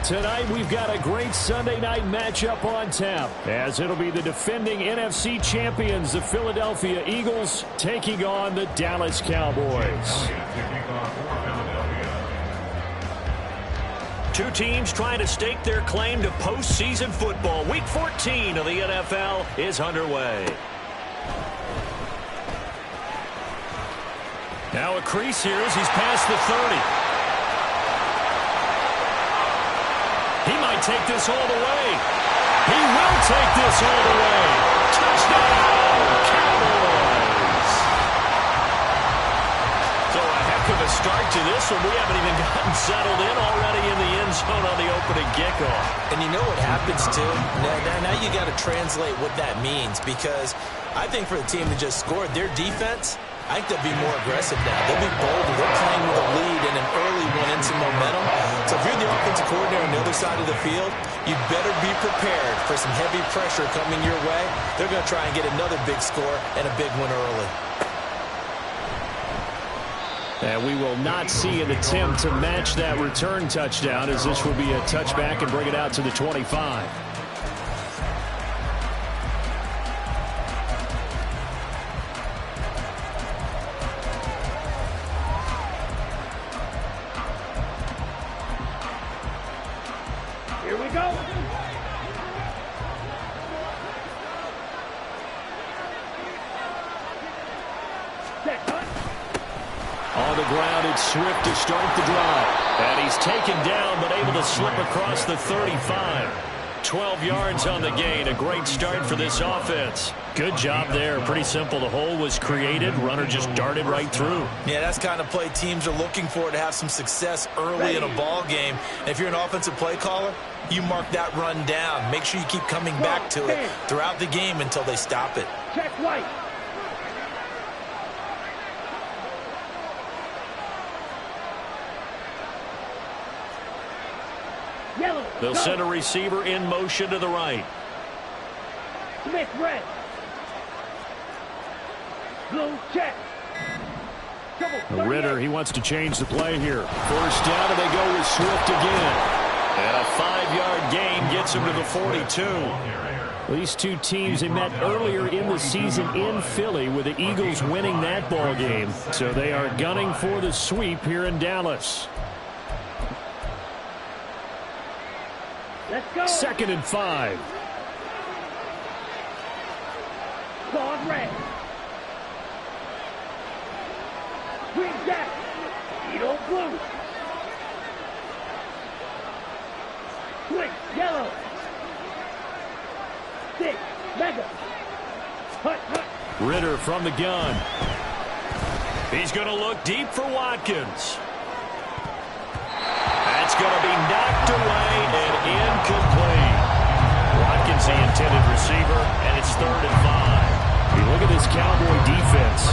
Tonight, we've got a great Sunday night matchup on tap, as it'll be the defending NFC champions, the Philadelphia Eagles, taking on the Dallas Cowboys. Two teams trying to stake their claim to postseason football. Week 14 of the NFL is underway. Now a crease here as he's past the 30. He might take this all the way. He will take this all the way. Touchdown, Cowboys. So a heck of a start to this one. We haven't even gotten settled in already in the end zone on the opening kickoff. And you know what happens, too? Now you got to translate what that means, because I think for the team that just scored, their defense, I think they'll be more aggressive now. They'll be bolder. They're playing with a lead and an early one and some momentum. So if you're the offensive coordinator on the other side of the field, you better be prepared for some heavy pressure coming your way. They're going to try and get another big score and a big one early. And we will not see an attempt to match that return touchdown, as this will be a touchback and bring it out to the 25. Here we go. On the ground, it's Swift to start the drive. And he's taken down, but able to slip across the 35. 12 yards on the gain. A great start for this offense. Good job there. Pretty simple. The hole was created. Runner just darted right through. Yeah, that's the kind of play teams are looking for to have some success early in a ball game. And if you're an offensive play caller, you mark that run down. Make sure you keep coming back to it throughout the game until they stop it. Check right. Yellow. They'll send a receiver in motion to the right. Smith red. Blue check. Ritter, he wants to change the play here. First down, and they go with Swift again. And a 5-yard gain gets him to the 42. These two teams, they met earlier in the season in Philly, with the Eagles winning that ball game. So they are gunning for the sweep here in Dallas. Let's go. 2nd and 5. Claude red. Green jack. Edo blue. Switch yellow. Stick mega. Hut. Ritter from the gun. He's going to look deep for Watkins. That's going to be knocked away and incomplete. Watkins, the intended receiver, and it's 3rd and 5. You look at this Cowboy defense.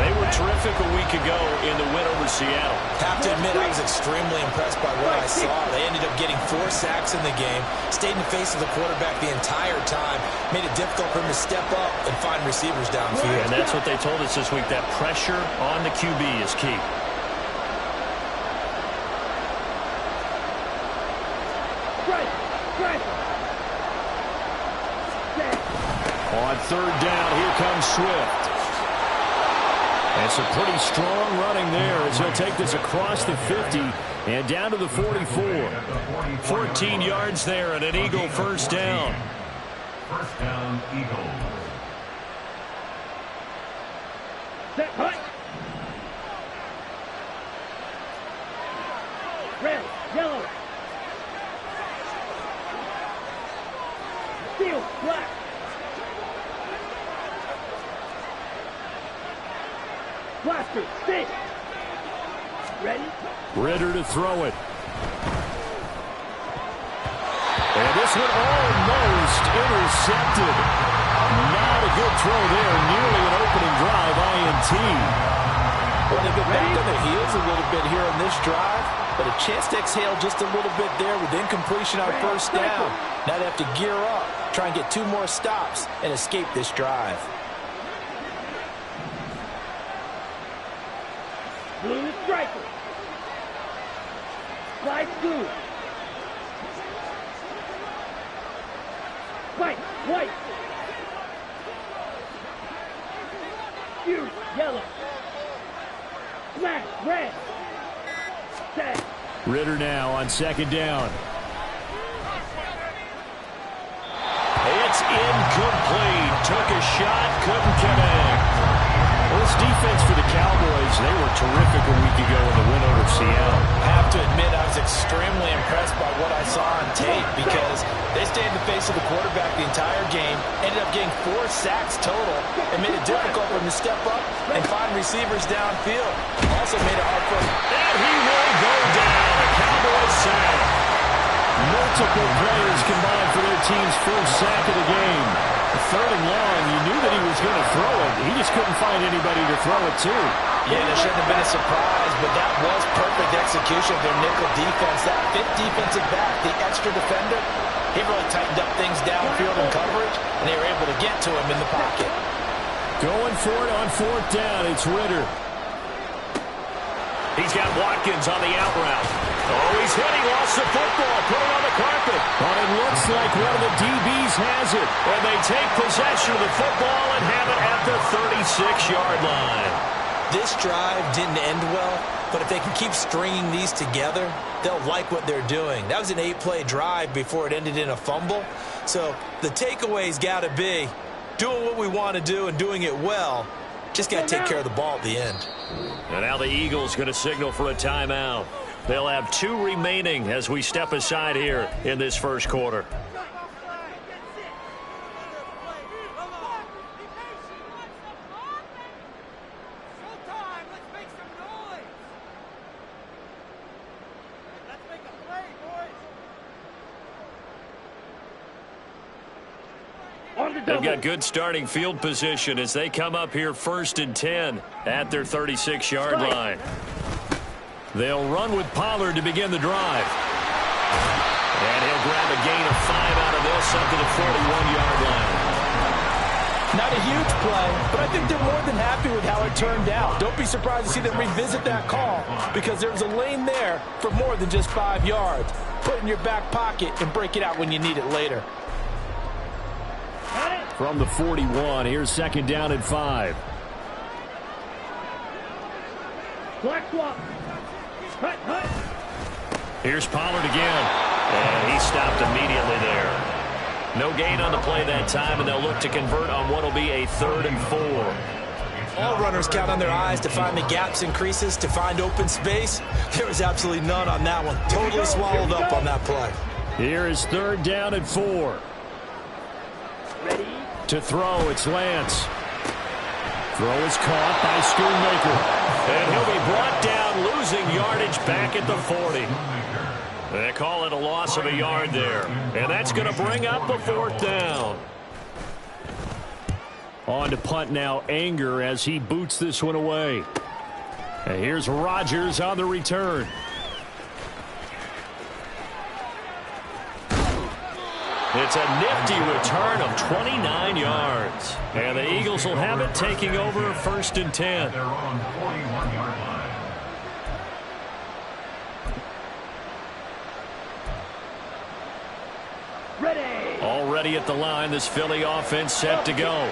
They were terrific a week ago in the win over Seattle. Have to admit, I was extremely impressed by what I saw. They ended up getting 4 sacks in the game, stayed in the face of the quarterback the entire time, made it difficult for him to step up and find receivers downfield. And that's what they told us this week, that pressure on the QB is key. On 3rd down, here comes Swift. And some pretty strong running there as he'll take this across the 50 and down to the 44. 14 yards there and an Eagle first down. First down, Eagles. Set hut. Red, yellow. Steel, black. Blaster, stick. Ready? Ritter to throw it. And this one almost intercepted. Not a good throw there. Nearly an opening drive, INT. Well, they get back on their heels a little bit here on this drive, but a chance to exhale just a little bit there with incompletion on 1st down. Now they have to gear up, try and get 2 more stops, and escape this drive. Blue striker. Slide blue. White. Fuse, yellow. Flash, red. Set. Ritter now on second down. It's incomplete. Took a shot, couldn't connect. Well, this defense for the Cowboys, they were terrific a week ago in the win over Seattle. I have to admit, I was extremely impressed by what I saw on tape because they stayed in the face of the quarterback the entire game, ended up getting 4 sacks total, and made it difficult for him to step up and find receivers downfield. Also made it hard for him. And he will go down. A Cowboys sack. Multiple players combined for their team's first sack of the game. Third and long, you knew that he was going to throw it. He just couldn't find anybody to throw it to. Yeah, there shouldn't have been a surprise, but that was perfect execution of their nickel defense. That 5th defensive back, the extra defender, he really tightened up things downfield in coverage, and they were able to get to him in the pocket. Going for it on 4th down, it's Ritter. He's got Watkins on the out route. Oh, he's hit. He lost the football. Put it on the carpet. But it looks like one of the DBs has it. And they take possession of the football and have it at the 36-yard line. This drive didn't end well, but if they can keep stringing these together, they'll like what they're doing. That was an 8-play drive before it ended in a fumble. So the takeaway's got to be doing what we want to do and doing it well. Just got to take care of the ball at the end. And now the Eagles going to signal for a timeout. They'll have 2 remaining as we step aside here in this first quarter. They've got good starting field position as they come up here 1st and 10 at their 36-yard line. They'll run with Pollard to begin the drive. And he'll grab a gain of 5 out of this up to the 41-yard line. Not a huge play, but I think they're more than happy with how it turned out. Don't be surprised to see them revisit that call because there's a lane there for more than just 5 yards. Put it in your back pocket and break it out when you need it later. From the 41, here's 2nd down and 5. Black swap. Hut, hut. Here's Pollard again. And he stopped immediately there. No gain on the play that time, and they'll look to convert on what will be a 3rd and 4. All runners count on their eyes to find the gaps and creases, to find open space. There was absolutely none on that one. Totally swallowed up on that play. Here is 3rd down and 4. Ready. To throw, it's Lance. Throw is caught by Schoonmaker. And he'll be brought down, losing yardage back at the 40. They call it a loss of a yard there. And that's going to bring up a 4th down. On to punt now, Anger, as he boots this one away. And here's Rodgers on the return. It's a nifty return of 29 yards. And the Eagles will have it, taking over 1st and 10. They're on 41-yard line. Ready. Already at the line, this Philly offense set to go.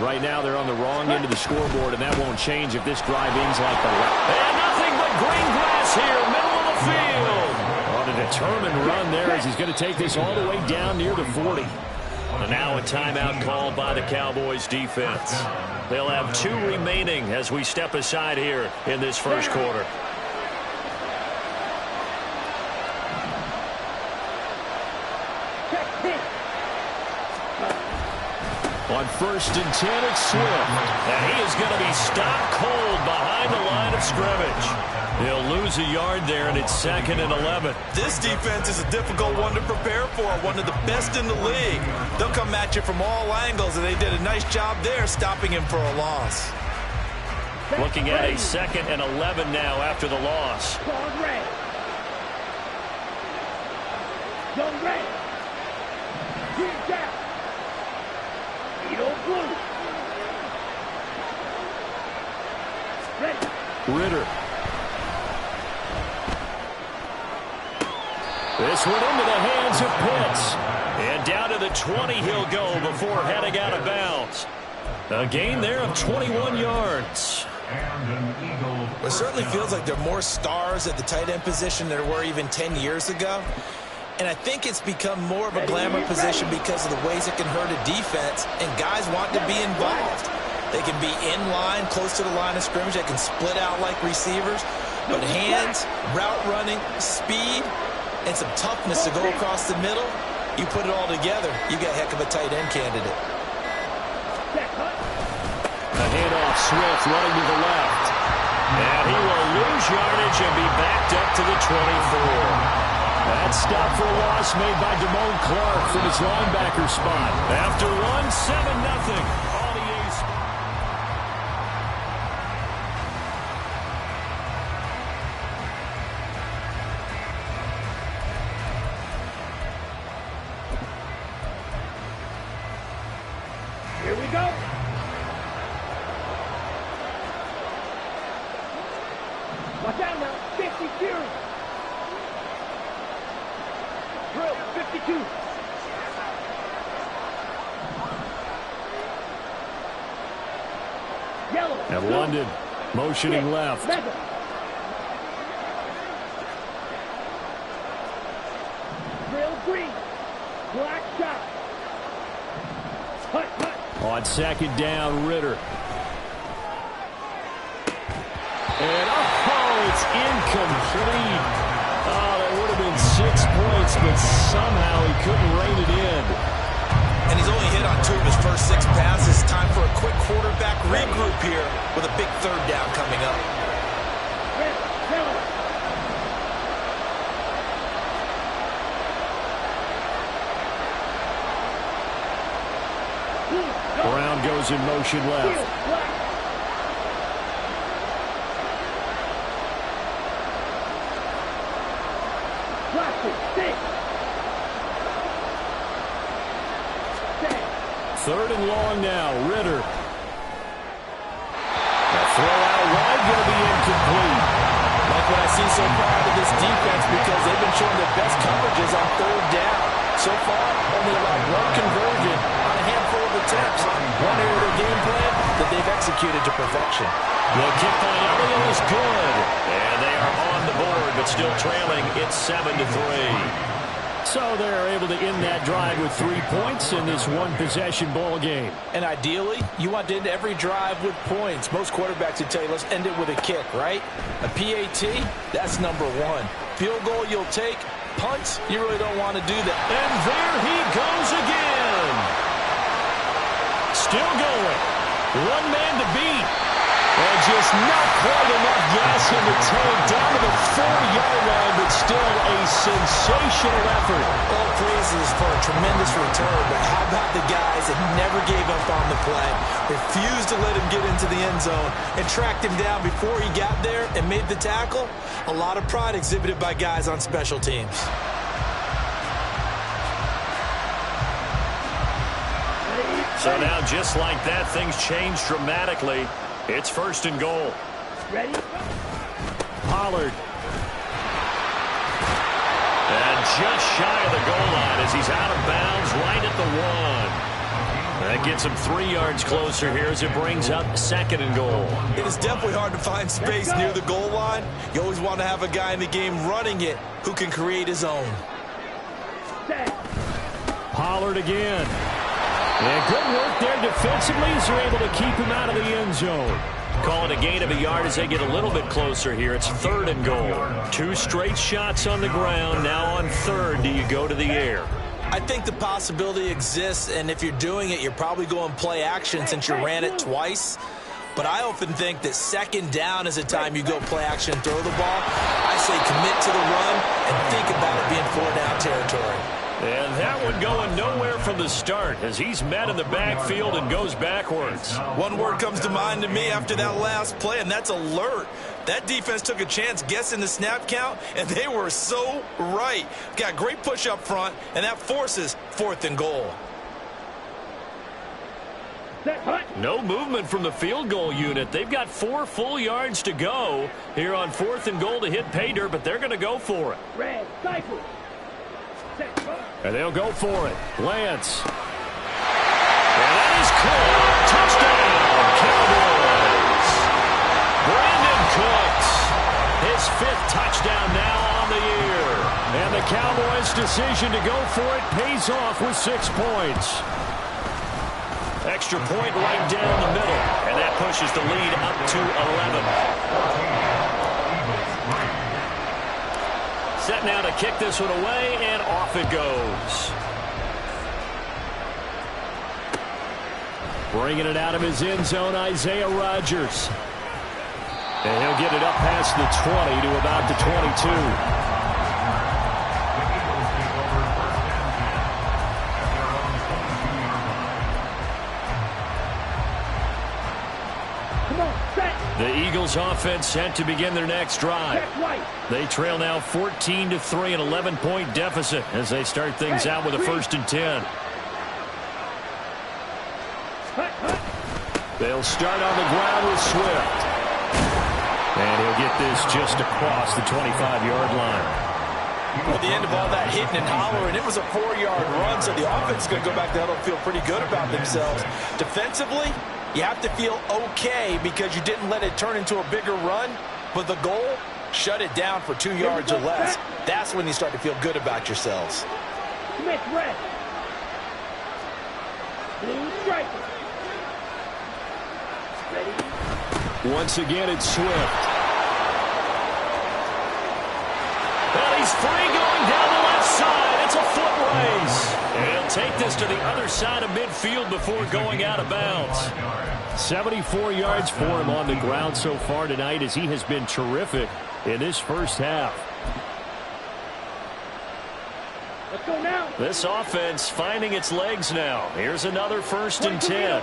Right now they're on the wrong end of the scoreboard, and that won't change if this drive ends like the last. And nothing but green grass here, middle of the field. On a determined run there as he's going to take this all the way down near the 40. And now a timeout called by the Cowboys defense. They'll have 2 remaining as we step aside here in this first quarter. On 1st and 10, it's Swift. And he is going to be stopped cold behind the line of scrimmage. He'll lose a yard there, and it's 2nd and 11. This defense is a difficult one to prepare for, one of the best in the league. They'll come at you from all angles, and they did a nice job there stopping him for a loss. Looking at a 2nd and 11 now after the loss. Dog red. Young red. Green down. Edo blue. Ready. Ritter. This one into the hands of Pitts. And down to the 20 he'll go before heading out of bounds. A gain there of 21 yards. It certainly feels like there are more stars at the tight end position than there were even 10 years ago. And I think it's become more of a glamour position because of the ways it can hurt a defense, and guys want to be involved. They can be in line, close to the line of scrimmage. They can split out like receivers. But hands, route running, speed, and some toughness to go across the middle, you put it all together, you got a heck of a tight end candidate. A handoff, Swift running to the left. And he will lose yardage and be backed up to the 24. That stop for a loss made by Damone Clark from his linebacker spot. After one, 7-0 on the ace. Here we go. Watch out now. 52. Drill 52. Yellow. And London motioning left. Mega. Drill green. Black shot. Hut, hut. On second down, Ritter. And, it's incomplete. Oh, that would have been 6 points, but somehow he couldn't rein it in. And he's only hit on 2 of his first 6 passes. Time for a quick quarterback regroup here with a big third down coming up. Red, yellow. Brown goes in motion left. Black. Third and long now, Ritter. The throw out wide going to be incomplete. Like what I see so far out of this defense, because they've been showing their best coverages on third down. So far, only allowed 1 conversion on a handful of attempts. One area of their game plan that they've executed to perfection. The kick by Elliott is good. And they are on the board, but still trailing. It's 7-3. So they're able to end that drive with 3 points in this one-possession ball game. And ideally, you want to end every drive with points. Most quarterbacks would tell you, let's end it with a kick, right? A PAT, that's number 1. Field goal you'll take. Punts, you really don't want to do that. And there he goes again. Still going. One man to beat. And just not quite enough gas in the tank, down to the 4-yard line, but still a sensational effort. All praises for a tremendous return, but how about the guys that never gave up on the play, refused to let him get into the end zone, and tracked him down before he got there and made the tackle? A lot of pride exhibited by guys on special teams. So now, just like that, things change dramatically. It's first and goal. Ready? Pollard. And just shy of the goal line as he's out of bounds right at the 1. That gets him 3 yards closer here as it brings up second and goal. It is definitely hard to find space near the goal line. You always want to have a guy in the game running it who can create his own. Pollard again. And good work there defensively as they're able to keep him out of the end zone. Call it a gain of a yard as they get a little bit closer here. It's third and goal. 2 straight shots on the ground. Now on third, do you go to the air? I think the possibility exists, and if you're doing it, you're probably going play action since you ran it twice. But I often think that second down is a time you go play action and throw the ball. I say commit to the run and think about it being 4-down territory. And that one going nowhere from the start as he's met in the backfield and goes backwards. One word comes to mind to me after that last play, and that's alert. That defense took a chance guessing the snap count, and they were so right. Got great push up front, and that forces 4th and goal. No movement from the field goal unit. They've got 4 full yards to go here on 4th and goal to hit pay dirt, but they're going to go for it. Red, cycle. And they'll go for it. Lance. And that is caught. Touchdown, Cowboys. Brandon Cooks. His 5th touchdown now on the year. And the Cowboys' decision to go for it pays off with 6 points. Extra point right down the middle. And that pushes the lead up to 11. Set now to kick this one away, and off it goes. Bringing it out of his end zone, Isaiah Rodgers. And he'll get it up past the 20 to about the 22. The Eagles offense set to begin their next drive. They trail now 14-3, an 11-point deficit as they start things out with a 1st and 10. They'll start on the ground with Swift. And he'll get this just across the 25-yard line. At the end of all that hitting and hollering, it was a 4-yard run, so the offense is going to go back to huddle and feel pretty good about themselves. Defensively, you have to feel okay because you didn't let it turn into a bigger run, but the goal, shut it down for 2 yards or less. That's when you start to feel good about yourselves. Smith red. Blue striker. Ready. Once again, it's Swift. Well, he's free going down the left side. It's a foot race. And he'll take this to the other side of midfield before going out of bounds. 74 yards for him on the ground so far tonight as he has been terrific in this first half. Let's go now. This offense finding its legs now. Here's another 1st and 10.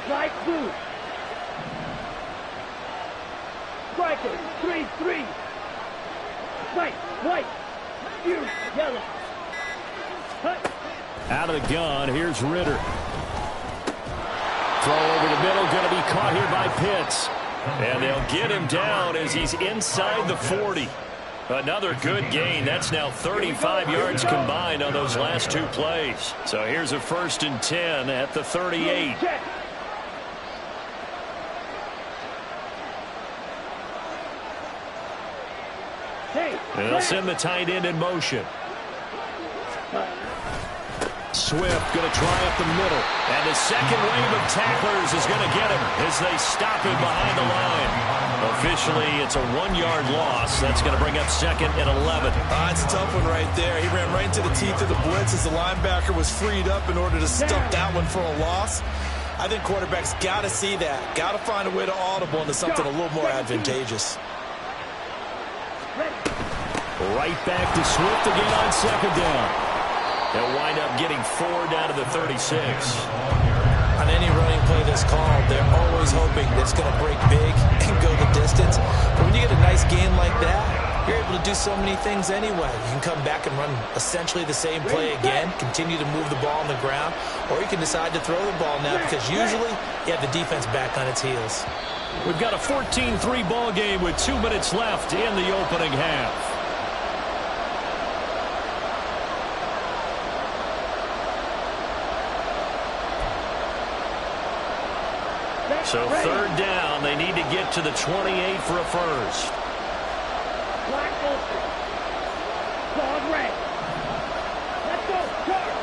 Light blue. Striker, 3-3. White, white, blue, yellow. Cut. Out of the gun, here's Ritter. Throw over the middle, going to be caught here by Pitts. And they'll get him down as he's inside the 40. Another good gain. That's now 35 yards combined on those last 2 plays. So here's a 1st and 10 at the 38. And they'll send the tight end in motion. Swift going to try up the middle. And the second wave of tacklers is going to get him as they stop him behind the line. Officially, it's a 1-yard loss. That's going to bring up 2nd and 11. It's a tough one right there. He ran right into the teeth of the blitz as the linebacker was freed up in order to stop that one for a loss. I think quarterbacks got to see that. Got to find a way to audible into something a little more advantageous. Right back to Swift again on 2nd down. They'll wind up getting 4 down to the 36. On any running play that's called, they're always hoping that it's going to break big and go the distance. But when you get a nice game like that, you're able to do so many things anyway. You can come back and run essentially the same play again, continue to move the ball on the ground, or you can decide to throw the ball now because usually you have the defense back on its heels. We've got a 14-3 ball game with 2 minutes left in the opening half. So 3rd down, they need to get to the 28 for a 1st. Black ulster. Dog red. Let's go. Charge.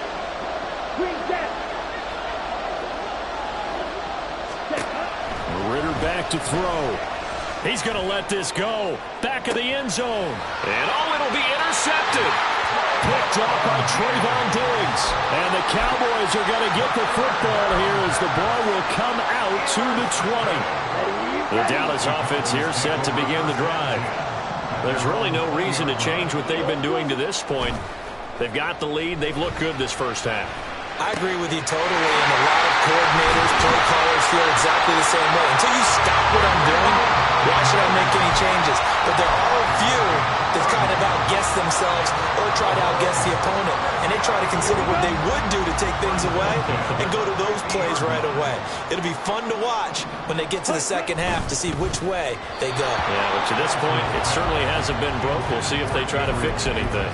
Green down. Ritter back to throw. He's going to let this go. Back of the end zone. And it'll be intercepted. Picked off by Trayvon Diggs. And the Cowboys are going to get the football here as the ball will come out to the 20. The Dallas offense here set to begin the drive. There's really no reason to change what they've been doing to this point. They've got the lead. They've looked good this first half. I agree with you totally, and a lot of coordinators, play callers feel exactly the same way. Until you stop what I'm doing, why should I make any changes? But there are a few that kind of outguess themselves themselves or try to outguess the opponent. And they try to consider what they would do to take things away and go to those plays right away. It'll be fun to watch when they get to the second half to see which way they go. Yeah, but to this point, it certainly hasn't been broke. We'll see if they try to fix anything.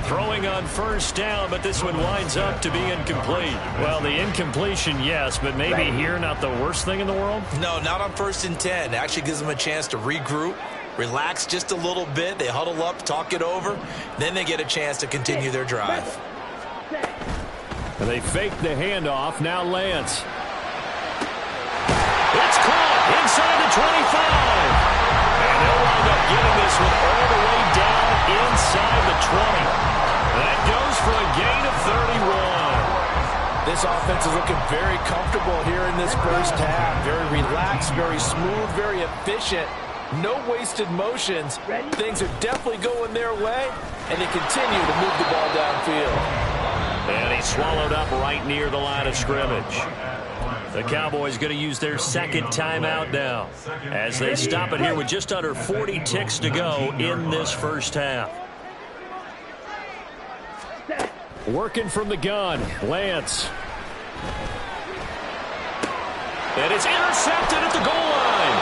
Throwing on first down, but this one winds up to be incomplete. Well, the incompletion, yes, but maybe here not the worst thing in the world? No, not on 1st and 10. It actually gives them a chance to regroup, relax just a little bit. They huddle up, talk it over. Then they get a chance to continue their drive. And they fake the handoff. Now Lance. It's caught inside the 25. And they'll wind up getting this one all the way down inside the 20. That goes for a gain of 31. This offense is looking very comfortable here in this first half. Very relaxed, very smooth, very efficient. No wasted motions. Things are definitely going their way, and they continue to move the ball downfield. And he's swallowed up right near the line of scrimmage. The Cowboys going to use their second timeout now as they stop it here with just under 40 ticks to go in this first half. Working from the gun, Lance. And it's intercepted at the goal line.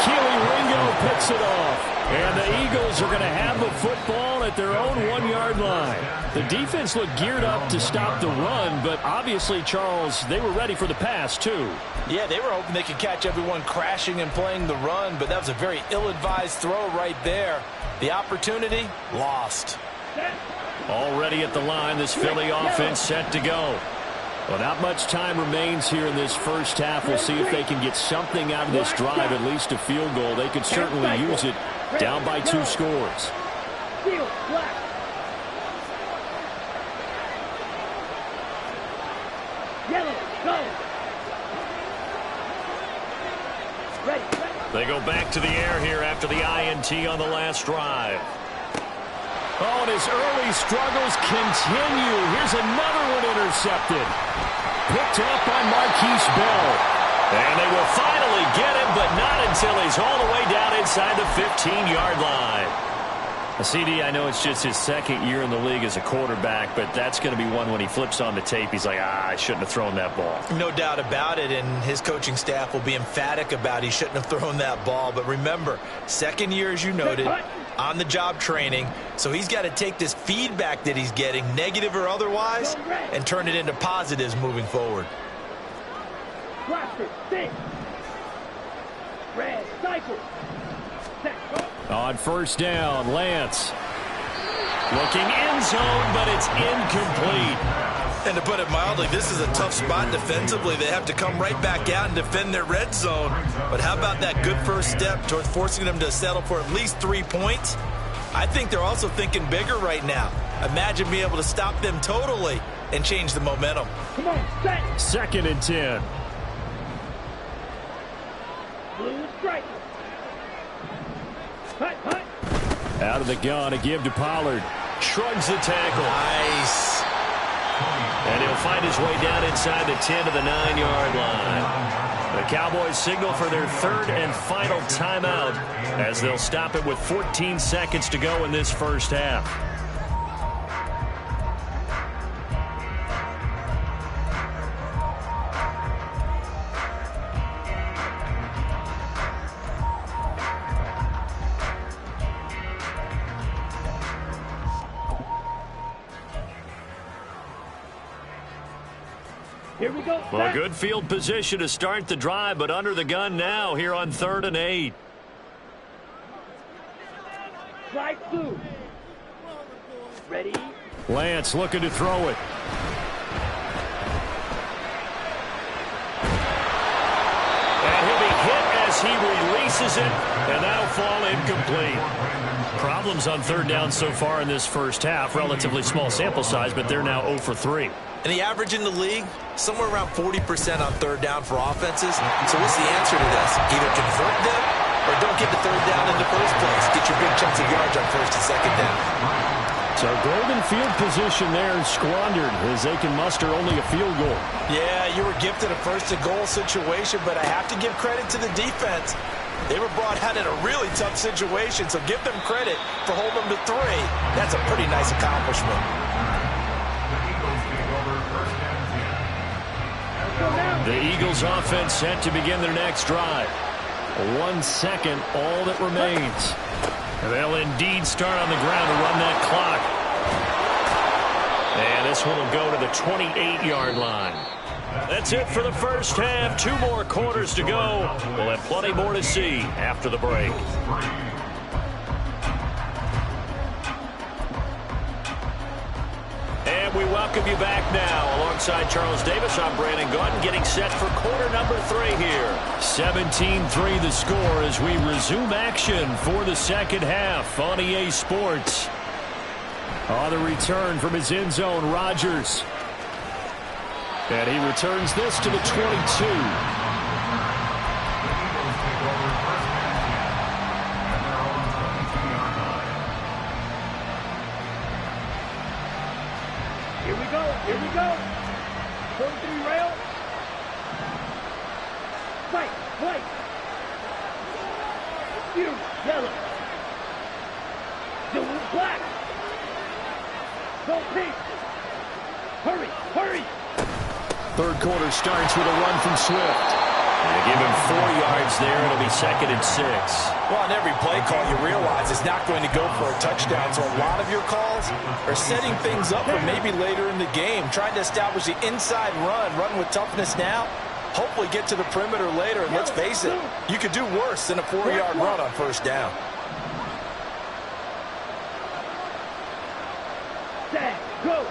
Keely Ringo picks it off. And the Eagles are going to have the football at their own 1-yard line. The defense looked geared up to stop the run, but obviously, Charles, they were ready for the pass, too. Yeah, they were hoping they could catch everyone crashing and playing the run, but that was a very ill-advised throw right there. The opportunity, lost. Already at the line, this Philly offense set to go. Well, not much time remains here in this first half. We'll see if they can get something out of this drive, at least a field goal. They could certainly use it down by 2 scores. They go back to the air here after the INT on the last drive. Oh, and his early struggles continue. Here's another one intercepted. Picked up by Marquise Bell. And they will finally get him, but not until he's all the way down inside the 15-yard line. CD, I know it's just his second year in the league as a quarterback, but that's going to be one when he flips on the tape. He's like, I shouldn't have thrown that ball. No doubt about it, and his coaching staff will be emphatic about he shouldn't have thrown that ball. But remember, second year, as you noted, on-the-job training, so he's got to take this feedback that he's getting, negative or otherwise, and turn it into positives moving forward. On first down, Lance. Looking end zone, but it's incomplete. And to put it mildly, this is a tough spot defensively. They have to come right back out and defend their red zone. But how about that good first step towards forcing them to settle for at least 3 points? I think they're also thinking bigger right now. Imagine being able to stop them totally and change the momentum. Come on, set. 2nd and 10. Blue strike. Hut, hut. Out of the gun, a give to Pollard. Shrugs the tackle. Nice. And he'll find his way down inside the 10 to the 9-yard line. The Cowboys signal for their 3rd and final timeout as they'll stop it with 14 seconds to go in this first half. Here we go. Well, a good field position to start the drive, but under the gun now here on 3rd and 8. Slide through. Ready? Lance looking to throw it. And he'll be hit as he releases it, and that'll fall incomplete. Problems on 3rd down so far in this first half. Relatively small sample size, but they're now 0 for 3. And the average in the league, somewhere around 40% on 3rd down for offenses. So what's the answer to this? Either convert them or don't get the 3rd down in the first place. Get your big chunks of yards on 1st and 2nd down. So golden field position there squandered as they can muster only a field goal. Yeah, you were gifted a 1st and goal situation, but I have to give credit to the defense. They were brought out in a really tough situation, so give them credit for holding them to 3 That's a pretty nice accomplishment. The Eagles offense set to begin their next drive. 1 second, all that remains. They'll indeed start on the ground to run that clock. And this one will go to the 28-yard line. That's it for the first half. 2 more quarters to go. We'll have plenty more to see after the break. And we welcome you back now. Alongside Charles Davis, I'm Brandon Gaudin, getting set for quarter number 3 here. 17-3 the score as we resume action for the second half on EA Sports. On the return from his end zone, Rodgers. And he returns this to the 22. Here we go. Here we go. 43 rail. Fight. White. You. Yellow. Blue. Black. Go pink. Hurry. Hurry. Third quarter starts with a run from Swift. They give him 4 yards there. It'll be 2nd and 6. Well, on every play call, you realize it's not going to go for a touchdown. So a lot of your calls are setting things up for maybe later in the game, trying to establish the inside run with toughness now, hopefully get to the perimeter later. And let's face it, you could do worse than a 4-yard run on first down. Go.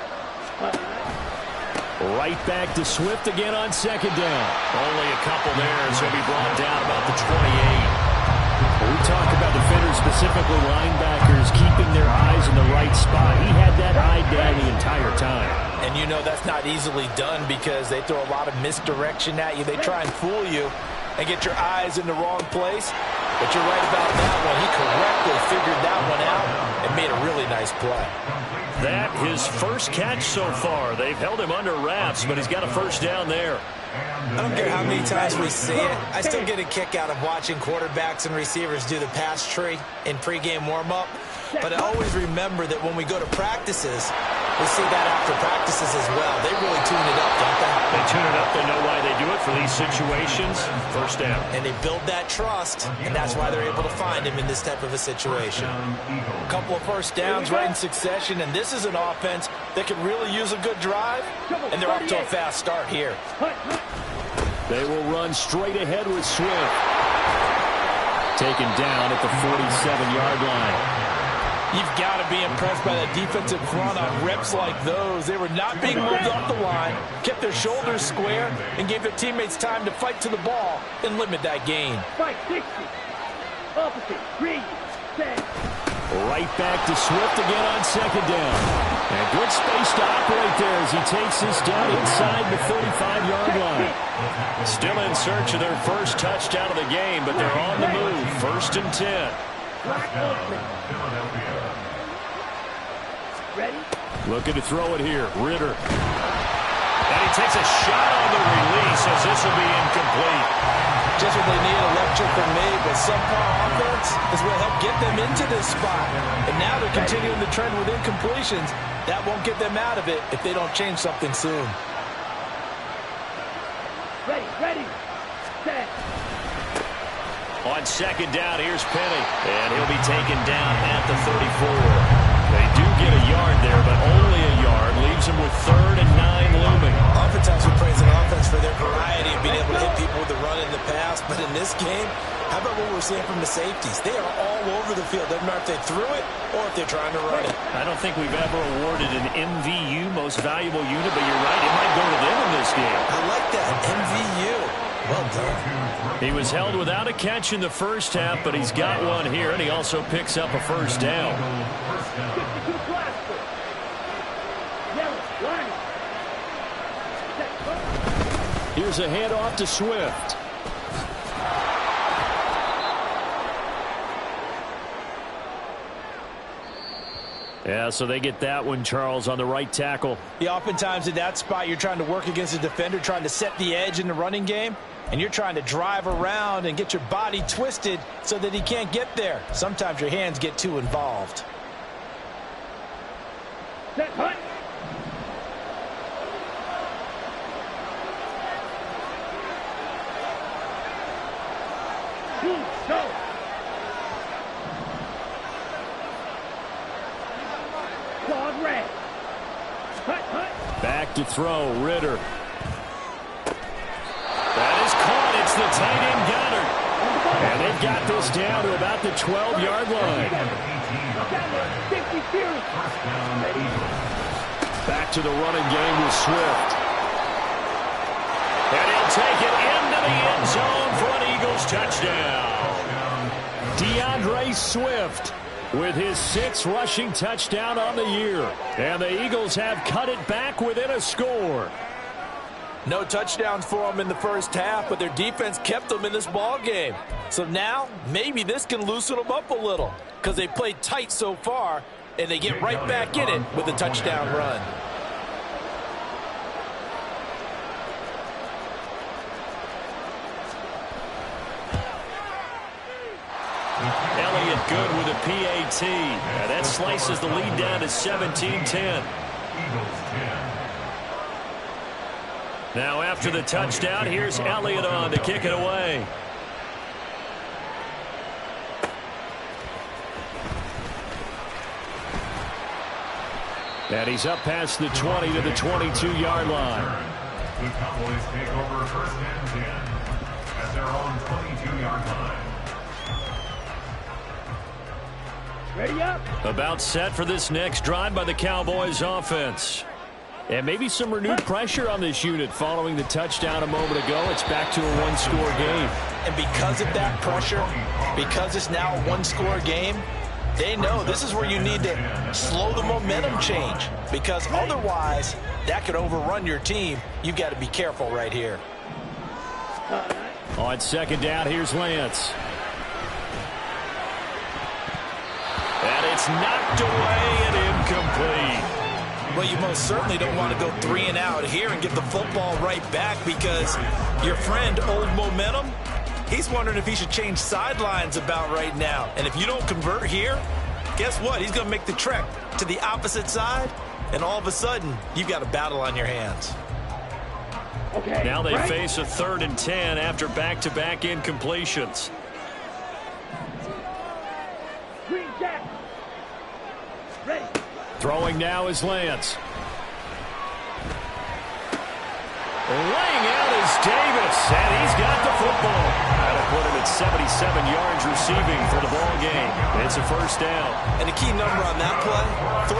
Right back to Swift again on 2nd down. Only a couple there as he'll be brought down about the 28. We talk about defenders, specifically linebackers, keeping their eyes in the right spot. He had that eye down the entire time. And you know that's not easily done because they throw a lot of misdirection at you. They try and fool you and get your eyes in the wrong place. But you're right about that one. He correctly figured that one out and made a really nice play. That his first catch so far. They've held him under wraps, but he's got a first down there. I don't care how many times we see it. I still get a kick out of watching quarterbacks and receivers do the pass tree in pregame warm-up. But I always remember that when we go to practices, we see that after practices as well. They really tune it up, don't they? They tune it up. They know why they do it for these situations. First down. And they build that trust, and that's why they're able to find him in this type of a situation. A couple of first downs right in succession, and this is an offense that can really use a good drive, and they're off to a fast start here. They will run straight ahead with Swift. Taken down at the 47-yard line. You've got to be impressed by that defensive front on reps like those. They were not being moved off the line, kept their shoulders square, and gave their teammates time to fight to the ball and limit that gain. Fight 60. Opposite. Green. Set. Right back to Swift again on 2nd down. And good space to operate there as he takes this down inside the 35-yard line. Still in search of their first touchdown of the game, but they're on the move. 1st and 10. Ready? Looking to throw it here. Ritter. And he takes a shot on the release as this will be incomplete. Just what they need, a lecture from me, but subpar offense is what helped get them into this spot. And now they're continuing the trend with incompletions. That won't get them out of it if they don't change something soon. Ready. Ready. Set. On 2nd down, here's Penny. And he'll be taken down at the 34. They do get a yard there, but only a yard. Leaves them with 3rd and 9 looming. Oftentimes we praise an offense for their variety of being able to hit people with the run in the pass. But in this game, how about what we're seeing from the safeties? They are all over the field. Doesn't matter if they threw it or if they're trying to run it. I don't think we've ever awarded an MVU, most valuable unit, but you're right. It might go to them in this game. I like that. MVU. Well done. He was held without a catch in the first half, but he's got one here, and he also picks up a first down. 52 Glasgow. Yellow. Line. Set. Here's a handoff to Swift. Yeah, so they get that one, Charles, on the right tackle. Yeah, oftentimes in that spot, you're trying to work against a defender, trying to set the edge in the running game, and you're trying to drive around and get your body twisted so that he can't get there. Sometimes your hands get too involved. Set, hut. Shoot, go. Quad red. Hut, hut. Back to throw, Ritter. That is caught. It's the tight end Goddard. And they've got this down to about the 12-yard line. Back to the running game with Swift. And he'll take it into the end zone for an Eagles touchdown. DeAndre Swift with his 6th rushing touchdown on the year. And the Eagles have cut it back within a score. No touchdowns for them in the first half, but their defense kept them in this ball game. So now, maybe this can loosen them up a little because they played tight so far, and they get right back in it with a touchdown run. Elliott good with a PAT. And that slices the lead down to 17-10. Now after the touchdown, here's Elliott on to kick it away. And he's up past the 20 to the 22-yard line. The Cowboys take over 1st and 10 at their own 22-yard line. Ready up. About set for this next drive by the Cowboys offense. And maybe some renewed pressure on this unit following the touchdown a moment ago. It's back to a one-score game. And because of that pressure, because it's now a one-score game, they know this is where you need to slow the momentum change. Because otherwise, that could overrun your team. You've got to be careful right here. On 2nd down, here's Lance. And it's knocked away and incomplete. Well, you most certainly don't want to go 3 and out here and get the football right back because your friend, Old Momentum, he's wondering if he should change sidelines about right now. And if you don't convert here, guess what? He's going to make the trek to the opposite side, and all of a sudden, you've got a battle on your hands. Okay. Now they face a 3rd and 10 after back-to-back incompletions. Green jack. Ready. Throwing now is Lance. Laying out is Davis, and he's got the football. That'll put him at 77 yards receiving for the ball game. It's a 1st down. And the key number on that play, 3.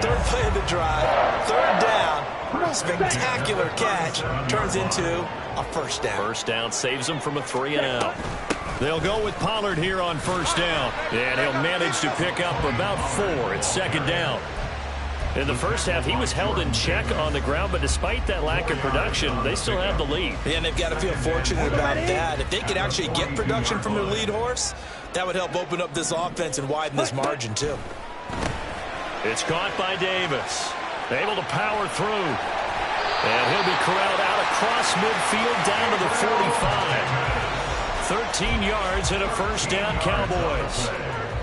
3rd play of the drive, 3rd down, spectacular catch, turns into a 1st down. 1st down saves him from a 3 and out. They'll go with Pollard here on 1st down. And he'll manage to pick up about 4 at 2nd down. In the first half, he was held in check on the ground, but despite that lack of production, they still have the lead. Yeah, and they've got to feel fortunate about that. If they could actually get production from their lead horse, that would help open up this offense and widen this margin, too. It's caught by Davis. Able to power through. And he'll be corralled out across midfield down to the 45. 13 yards and a 1st down, Cowboys.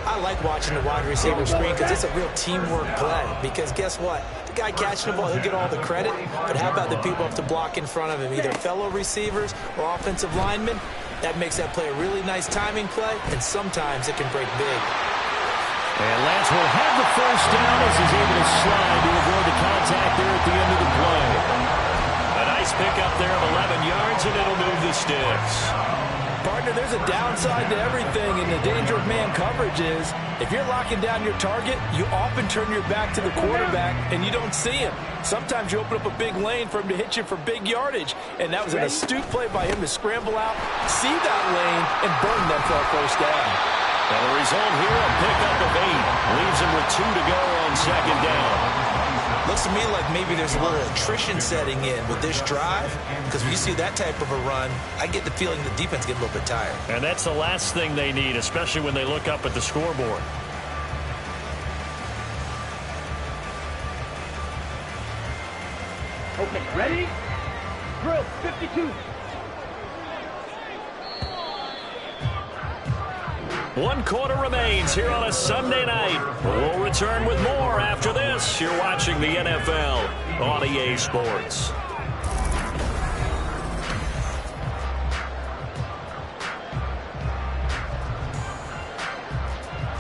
I like watching the wide receiver screen because it's a real teamwork play. Because guess what? The guy catching the ball, he'll get all the credit. But how about the people up to block in front of him, either fellow receivers or offensive linemen? That makes that play a really nice timing play, and sometimes it can break big. And Lance will have the 1st down as he's able to slide to avoid the contact there at the end of the play. A nice pickup there of 11 yards, and it'll move the sticks. Partner, there's a downside to everything, and the danger of man coverage is if you're locking down your target, you often turn your back to the quarterback and you don't see him. Sometimes you open up a big lane for him to hit you for big yardage, and that was an astute play by him to scramble out, see that lane, and burn them for a 1st down. And the result here, a pickup of 8. Leaves him with 2 to go on 2nd down. Looks to me like maybe there's a little attrition setting in with this drive, because when you see that type of a run, I get the feeling the defense gets a little bit tired. And that's the last thing they need, especially when they look up at the scoreboard. Okay, ready? Drill 52. 1 quarter remains here on a Sunday night. We'll return with more after this. You're watching the NFL on EA Sports.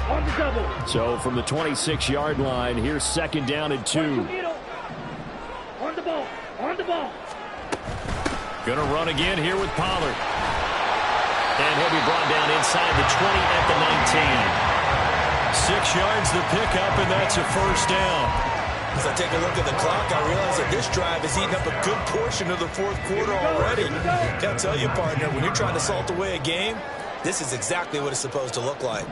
On the double. So from the 26-yard line, here's 2nd down and 2. On the ball. On the ball. Gonna run again here with Pollard. And he'll be brought down inside the 20 at the 19. 6 yards the pickup, and that's a first down. As I take a look at the clock, I realize that this drive has eaten up a good portion of the fourth quarter already. Gotta tell you, partner, when you're trying to salt away a game, this is exactly what it's supposed to look like.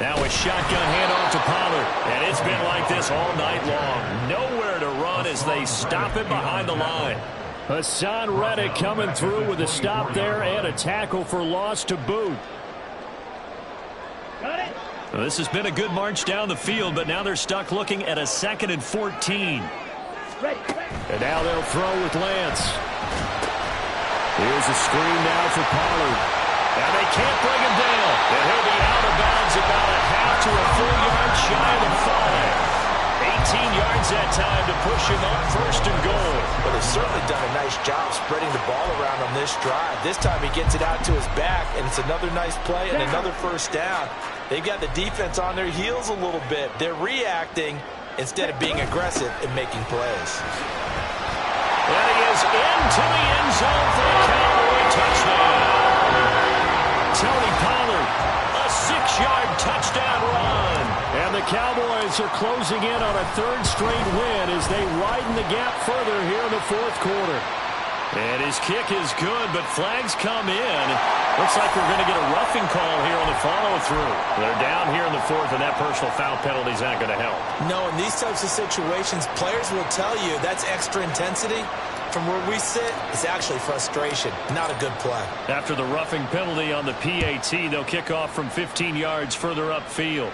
Now a shotgun handoff to Pollard, and it's been like this all night long. Nowhere to run as they stop it behind the line. Hassan Reddick coming through with a stop there and a tackle for loss to boot. Got it. Well, this has been a good march down the field, but now they're stuck looking at a 2nd and 14. Ready. And now they'll throw with Lance. Here's a screen now for Pollard. And they can't bring him down. And he'll be out of bounds about a half to a full yard shy of the 5. 18 yards that time to push him up 1st and goal. But they've certainly done a nice job spreading the ball around on this drive. This time he gets it out to his back, and it's another nice play and another first down. They've got the defense on their heels a little bit. They're reacting instead of being aggressive and making plays. And he is into the end zone for a Cowboy touchdown. Tony Pollard, a 6-yard touchdown run. And the Cowboys are closing in on a 3rd straight win as they widen the gap further here in the 4th quarter. And his kick is good, but flags come in. Looks like we're going to get a roughing call here on the follow-through. They're down here in the 4th, and that personal foul penalty is not going to help. No, in these types of situations, players will tell you that's extra intensity. From where we sit, it's actually frustration, not a good play. After the roughing penalty on the PAT, they'll kick off from 15 yards further upfield.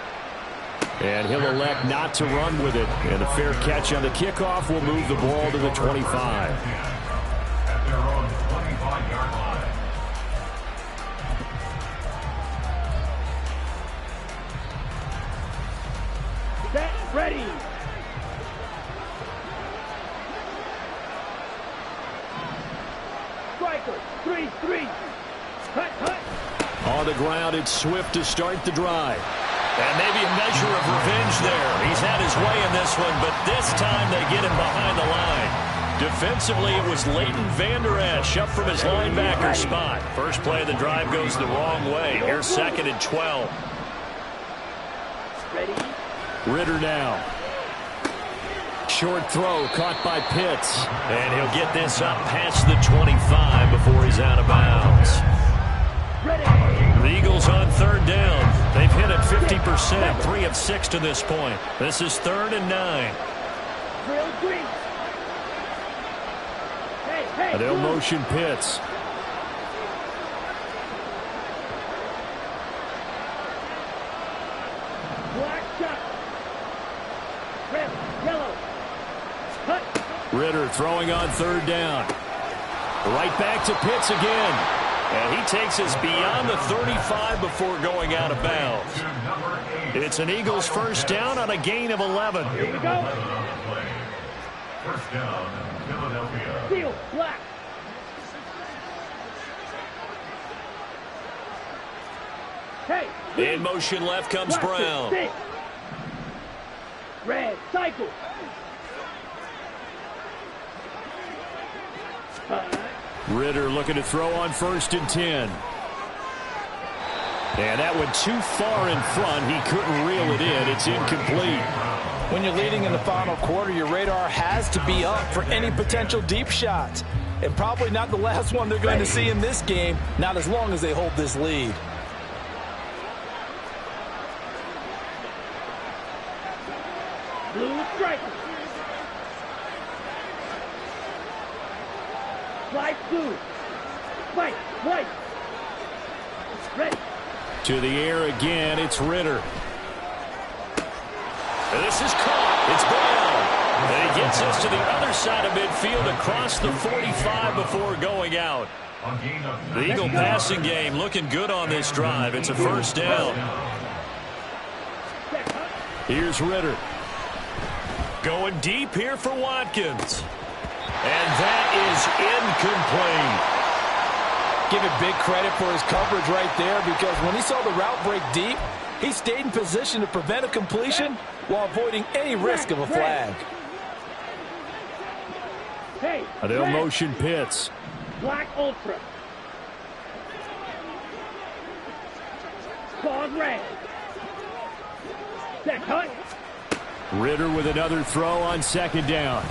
And he'll elect not to run with it. And a fair catch on the kickoff will move the ball to the 25. At their own 25-yard line. Set. Ready. Striker. 3-3. Cut. On the ground, it's Swift to start the drive. And maybe a measure of revenge there. He's had his way in this one, but this time they get him behind the line. Defensively, it was Leighton Vander Esch up from his linebacker spot. First play of the drive goes the wrong way. Here's 2nd and 12. Ready. Ritter now. Short throw caught by Pitts. And he'll get this up past the 25 before he's out of bounds. The Eagles on 3rd down. They've hit it 50%, 3 of 6 to this point. This is 3rd and 9. They'll motion Pitts. Black shot. Red, yellow. Cut. Ritter throwing on 3rd down. Right back to Pitts again. And he takes us beyond the 35 before going out of bounds. It's an Eagles first down on a gain of 11. Here we go. First down, Philadelphia. Seal, black. Hey. In motion left comes Brown. Six. Red, cycle. Ritter looking to throw on 1st and 10. And that went too far in front. He couldn't reel it in. It's incomplete. When you're leading in the final quarter, your radar has to be up for any potential deep shots. And probably not the last one they're going to see in this game, not as long as they hold this lead. Blue striker. White blue. White. Ready. To the air again, it's Ritter. And this is caught. It's Brown. And he gets us to the other side of midfield across the 45 before going out. The Eagle passing game looking good on this drive. It's a first down. Here's Ritter. Going deep here for Watkins. And that is incomplete. Give it big credit for his coverage right there, because when he saw the route break deep, he stayed in position to prevent a completion while avoiding any risk of a flag. Hey, They'll motion Pitts. Black Ultra. Fog red. Set cut. Ritter with another throw on second down.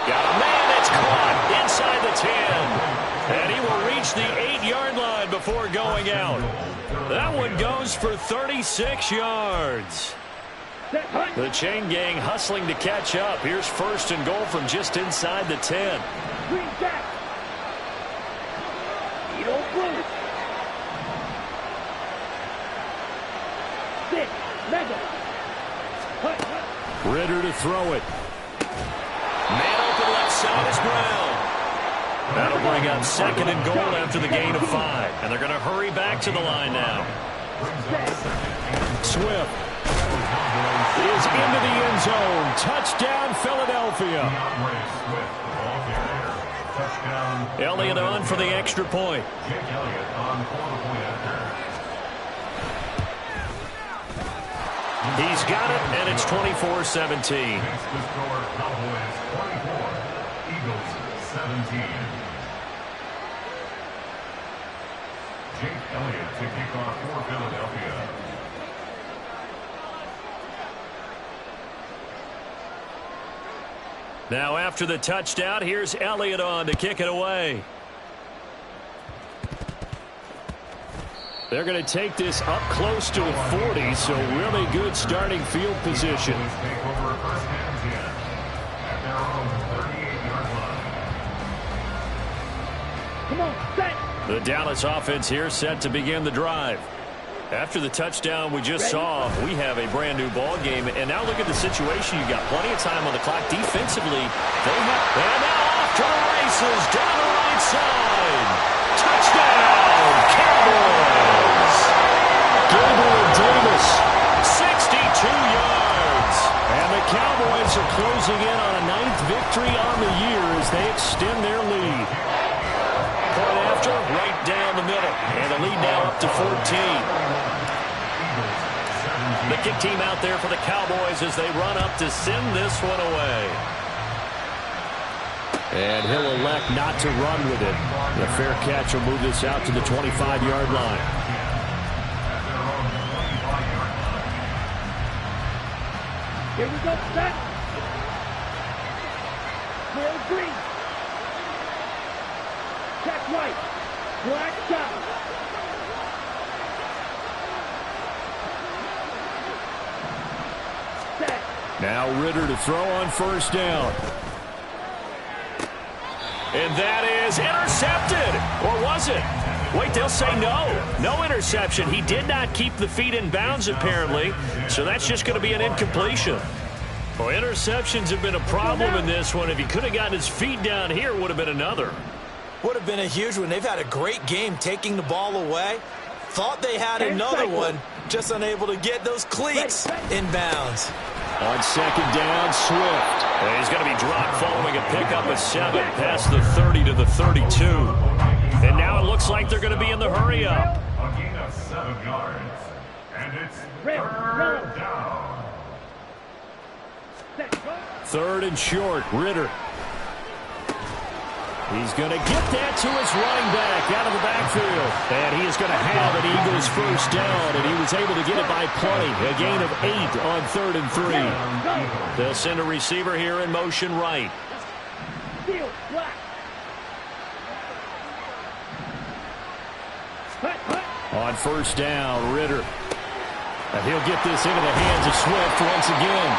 Got a man that's caught inside the 10. And he will reach the 8-yard line before going out. That one goes for 36 yards. The chain gang hustling to catch up. Here's first and goal from just inside the 10. Green jack. You don't move. Six. Mega. Ritter to throw it. Man open left side is Brown. That'll bring up second and goal after the gain of 5. And they're going to hurry back to the line now. Swift is into the end zone. Touchdown, Philadelphia. Elliott on for the extra point. He's got it, and it's 24-17. Jake Elliott to kick off for Philadelphia. Now after the touchdown, here's Elliott on to kick it away. They're going to take this up close to the 40, so really good starting field position. Take over first and 10 at their own 38-yard line. Come on, set. The Dallas offense here set to begin the drive. After the touchdown we just saw, we have a brand new ball game. And now look at the situation. You got plenty of time on the clock defensively. And now off to the races down the right side. Touchdown, Cowboys. Gabriel Davis, 62 yards. and the Cowboys are closing in on a 9th victory on the year as they extend their lead. Point after, right down the middle. And the lead now up to 14. The kick team out there for the Cowboys as they run up to send this one away. And he'll elect not to run with it. The fair catch will move this out to the 25-yard line. Here we go, set. Clear green. Check right. Black shot. Set. Now Ritter to throw on first down. And that is intercepted. Or was it? Wait, they'll say no. No interception. He did not keep the feet in bounds, apparently. So that's just going to be an incompletion. Well, interceptions have been a problem in this one. If he could have gotten his feet down here, it would have been another. Would have been a huge one. They've had a great game taking the ball away. Thought they had another one. Just unable to get those cleats in bounds. On second down, Swift. And he's going to be dropped following a pickup of 7 past the 30 to the 32. And now it looks like they're going to be in the hurry up. A gain of 7 yards. And it's third down. Set. Go. Third and short, Ritter. He's going to get that to his running back out of the backfield. And he is going to have an Eagles first down, and he was able to get it by plenty. A gain of 8 on 3rd and 3. They'll send a receiver here in motion right. Steel. Black. Hut, hut. On first down, Ritter. And he'll get this into the hands of Swift once again.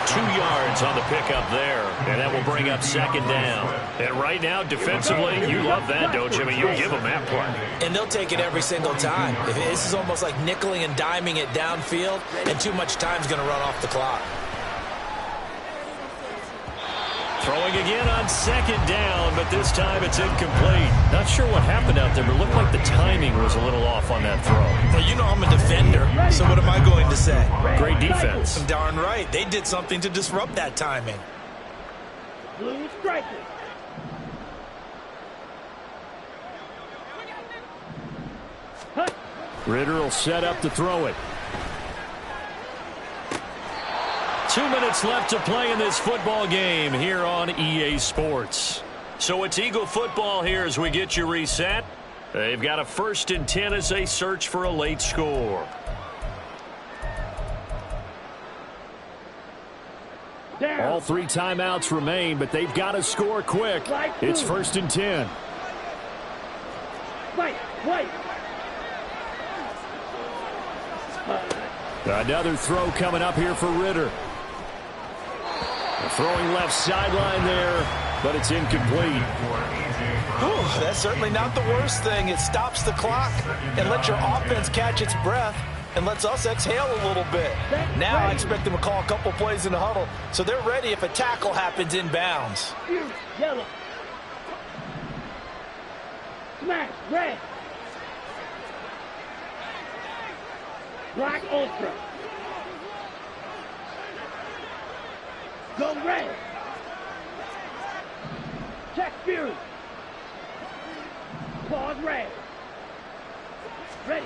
2 yards on the pickup there. And that will bring up second down. And right now, defensively, you love that, don't you? I mean, you give them that play. And they'll take it every single time. This is almost like nickeling and diming it downfield, and too much time's going to run off the clock. Throwing again on second down, but this time it's incomplete. Not sure what happened out there, but it looked like the timing was a little off on that throw. Well, you know I'm a defender, so what am I going to say? Great defense. Darn right. They did something to disrupt that timing. Blue striker. Ritter will set up to throw it. 2 minutes left to play in this football game here on EA Sports. So it's Eagle football here as we get you reset. They've got a 1st and 10 as they search for a late score. All 3 timeouts remain, but they've got to score quick. It's 1st and 10. Wait. Another throw coming up here for Ritter. Throwing left sideline there, but it's incomplete. Ooh, that's certainly not the worst thing. It stops the clock and lets your offense catch its breath and lets us exhale a little bit. Now I expect them to call a couple plays in the huddle so they're ready if a tackle happens inbounds. Yellow. Smash. Red. Black ultra. Go red. Check fury. Pause red. Ready.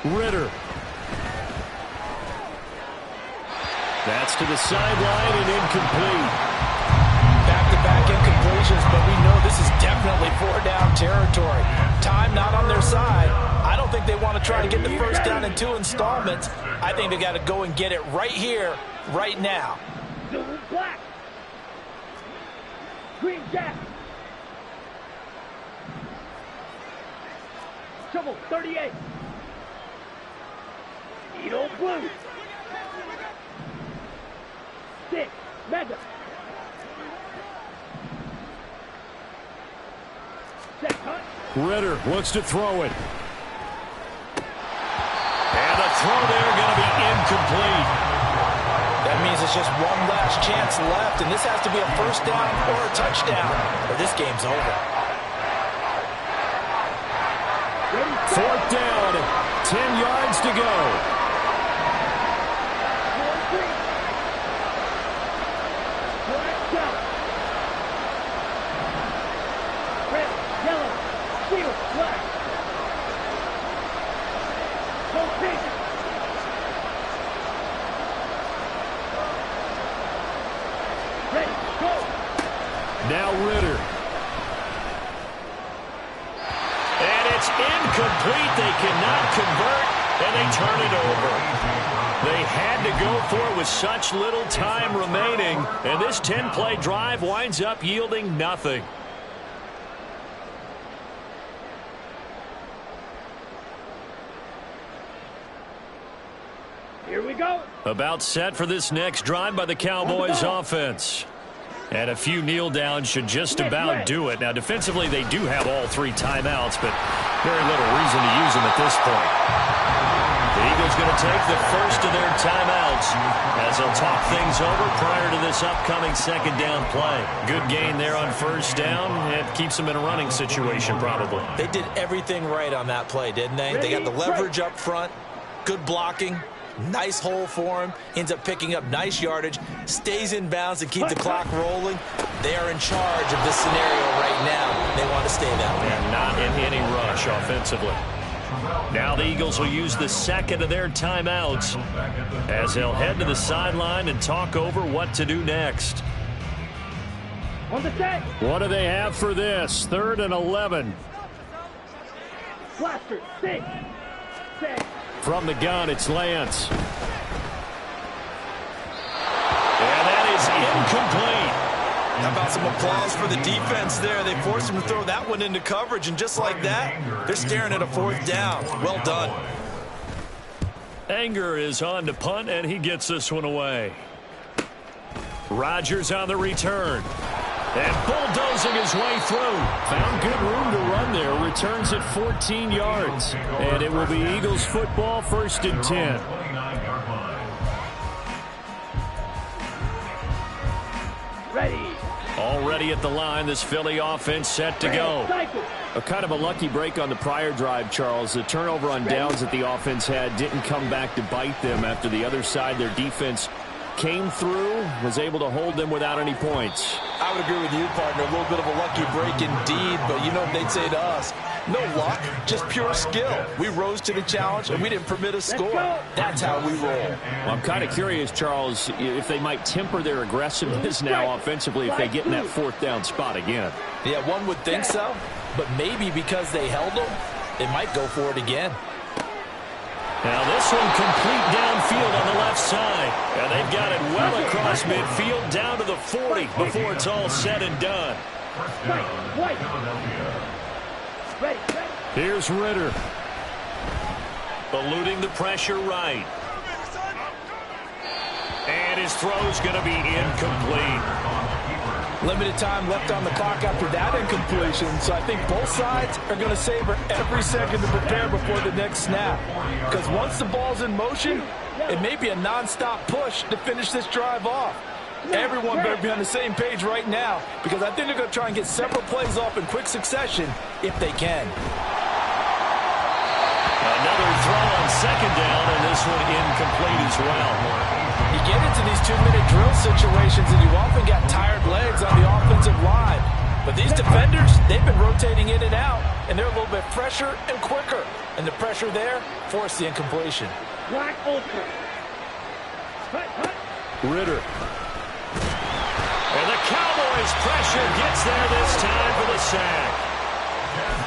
Ritter. That's to the sideline and incomplete. Back-to-back incompletions, but we know this is definitely 4-down territory. Time not on their side. I don't think they want to try to get the first down in 2 installments. I think they got to go and get it right here, right now. Blue black. Green jack. Trouble 38. Eagle blue. 6. Mega. Set cut. Ritter wants to throw it. And the throw there going to be incomplete. That means it's just one last chance left, and this has to be a first down or a touchdown, or this game's over. 4th down, 10 yards to go. Red, yellow, steel, black. Rotation. Ready, go. Now Ritter. And it's incomplete. They cannot convert, and they turn it over. They had to go for it with such little time remaining, and this 10-play drive winds up yielding nothing. Here we go. About set for this next drive by the Cowboys offense. And a few kneel downs should just about do it. Now, defensively, they do have all 3 timeouts, but very little reason to use them at this point. The Eagles going to take the first of their timeouts as they'll talk things over prior to this upcoming 2nd down play. Good gain there on 1st down. It keeps them in a running situation, probably. They did everything right on that play, didn't they? They got the leverage up front, good blocking, nice hole for him, ends up picking up nice yardage, stays in bounds to keep the clock rolling. They are in charge of this scenario right now. They want to stay that way. And not in any rush offensively. Now the Eagles will use the 2nd of their timeouts as they'll head to the sideline and talk over what to do next. On the set. What do they have for this? 3rd and 11. Blaster, 6. Set. From the gun, it's Lance. And that is incomplete. How about some applause for the defense there? They forced him to throw that one into coverage, and just like that, they're staring at a 4th down. Well done. Anger is on to punt, and he gets this one away. Rodgers on the return. And bulldozing his way through. Found good room to run there. Returns at 14 yards. And it will be Eagles football, 1st and 10. Ready. Already at the line, this Philly offense set to go. A kind of a lucky break on the prior drive, Charles. The turnover on downs that the offense had didn't come back to bite them after the other side. Their defense came through, was able to hold them without any points. I would agree with you, partner. A little bit of a lucky break indeed, but you know what they'd say to us? No luck, just pure skill. We rose to the challenge, and we didn't permit a score. That's how we roll. Well, I'm kind of curious, Charles, if they might temper their aggressiveness now offensively if they get in that fourth down spot again. Yeah, one would think so, but maybe because they held them, they might go for it again. Now this one complete downfield on the left side. And they've got it well across midfield down to the 40 before it's all said and done. Here's Ritter. Eluding the pressure right. And his throw's going to be incomplete. Limited time left on the clock after that incompletion, so I think both sides are going to savor every second to prepare before the next snap. Because once the ball's in motion, it may be a non-stop push to finish this drive off. Everyone better be on the same page right now, because I think they're going to try and get several plays off in quick succession if they can. Another throw on second down, and this one incomplete as well. You get into these 2-minute drill situations, and you often got tired legs on the offensive line. But these defenders, they've been rotating in and out, and they're a little bit fresher and quicker. And the pressure there forced the incompletion. Black open. Ritter. And the Cowboys' pressure gets there this time for the sack.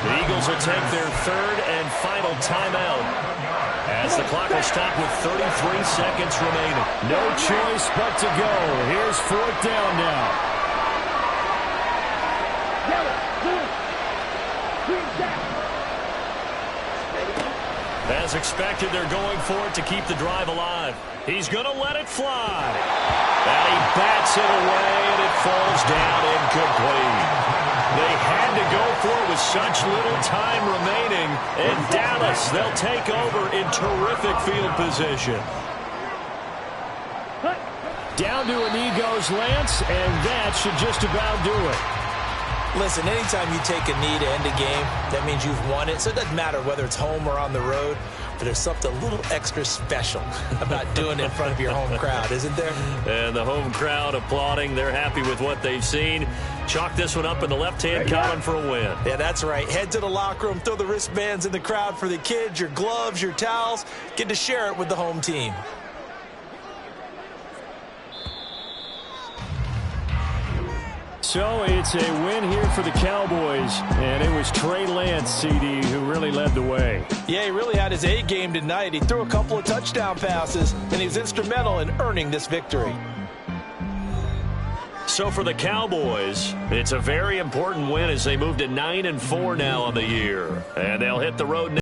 The Eagles will take their third and final timeout as the clock will stop with 33 seconds remaining. No choice but to go. Here's fourth down now. As expected, they're going for it to keep the drive alive. He's going to let it fly. And he bats it away, and it falls down incomplete. They had to go for it with such little time remaining. And Dallas, they'll take over in terrific field position. Down to a knee goes Lance, and that should just about do it. Listen, anytime you take a knee to end a game, that means you've won it. So it doesn't matter whether it's home or on the road, but there's something a little extra special about doing it in front of your home crowd, isn't there? And the home crowd applauding. They're happy with what they've seen. Chalk this one up in the left-hand column for a win. Yeah, that's right. Head to the locker room, throw the wristbands in the crowd for the kids, your gloves, your towels. Get to share it with the home team. So it's a win here for the Cowboys, and it was Trey Lance, CD, who really led the way. Yeah, he really had his A game tonight. He threw a couple of touchdown passes, and he was instrumental in earning this victory. So for the Cowboys, it's a very important win as they move to 9-4 now on the year. And they'll hit the road